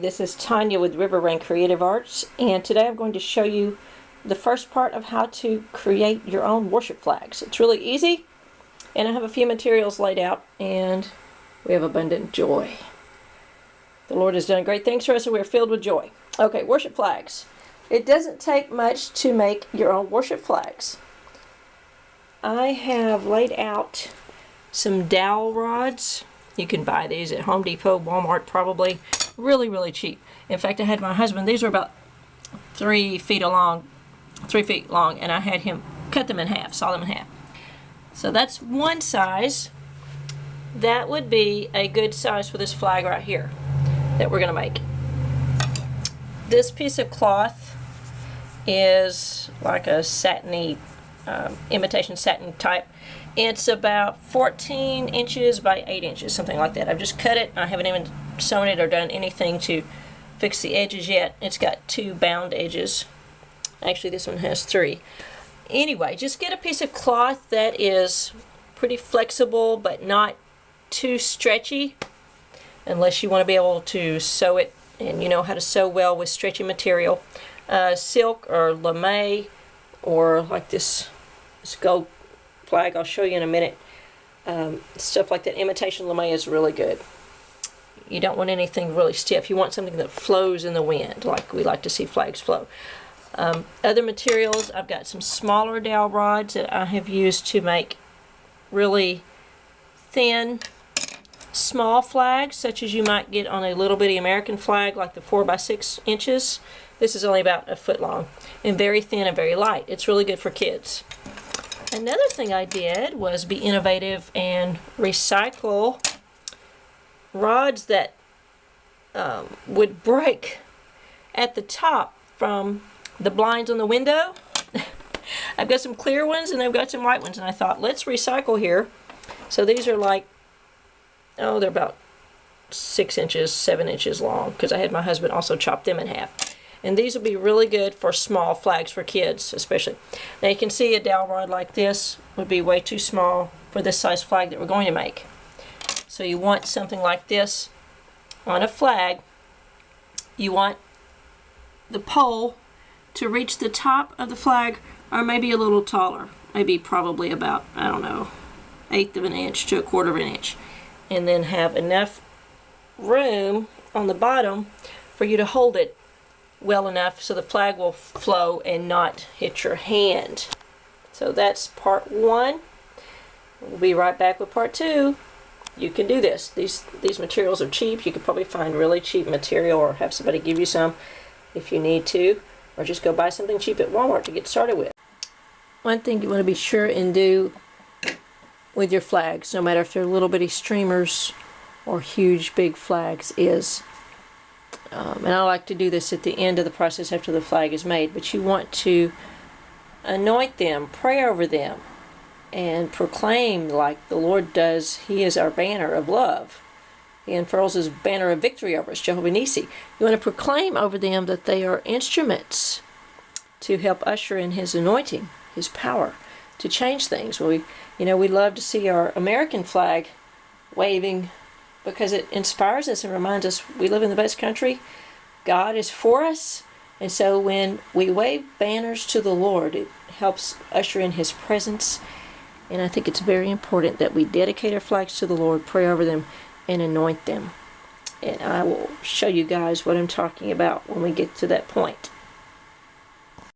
this is Tonja with River Rain Creative Arts, and today I'm going to show you the first part of how to create your own worship flags. It's really easy, and I have a few materials laid out, and we have abundant joy. The Lord has done great things for us, and we're filled with joy. Okay, worship flags. It doesn't take much to make your own worship flags. I have laid out some dowel rods. You can buy these at Home Depot, Walmart, probably. Really cheap. In fact, I had my husband, these were about 3 feet long, and I had him cut them in half, saw them in half. So that's one size. That would be a good size for this flag right here that we're going to make. This piece of cloth is like a satiny, imitation satin type. It's about 14 inches by 8 inches, something like that. I've just cut it. I haven't even sewn it or done anything to fix the edges yet. It's got 2 bound edges. Actually, this one has 3. Anyway, just get a piece of cloth that is pretty flexible but not too stretchy, unless you want to be able to sew it, and you know how to sew well with stretchy material. Silk or lame, or like this gold flag I'll show you in a minute. Stuff like that, imitation lame is really good. You don't want anything really stiff. You want something that flows in the wind, like we like to see flags flow. Other materials, I've got some smaller dowel rods that I have used to make really thin, small flags, such as you might get on a little bitty American flag, like the 4 by 6 inches. This is only about a foot long, and very thin and very light. It's really good for kids. Another thing I did was be innovative and recycle rods that would break at the top from the blinds on the window. I've got some clear ones and I've got some white ones, and I thought, let's recycle here. So these are like, oh, they're about 6 inches, 7 inches long, because I had my husband also chop them in half. And these will be really good for small flags for kids, especially. Now you can see a dowel rod like this would be way too small for this size flag that we're going to make. So you want something like this on a flag. You want the pole to reach the top of the flag, or maybe a little taller. Maybe probably about, I don't know, 1/8 of an inch to 1/4 of an inch. And then have enough room on the bottom for you to hold it well enough so the flag will flow and not hit your hand. So that's part 1. We'll be right back with part 2. You can do this. These materials are cheap. You could probably find really cheap material, or have somebody give you some if you need to, or just go buy something cheap at Walmart to get started with. One thing you want to be sure and do with your flags, no matter if they're little bitty streamers or huge big flags, is and I like to do this at the end of the process after the flag is made, but you want to anoint them, pray over them, and proclaim like the Lord does. He is our banner of love. He unfurls his banner of victory over us, Jehovah Nissi. You want to proclaim over them that they are instruments to help usher in his anointing, his power, to change things. We love to see our American flag waving, because it inspires us and reminds us we live in the best country. God is for us. And so when we wave banners to the Lord, it helps usher in his presence. And I think it's very important that we dedicate our flags to the Lord, pray over them, and anoint them. And I will show you guys what I'm talking about when we get to that point.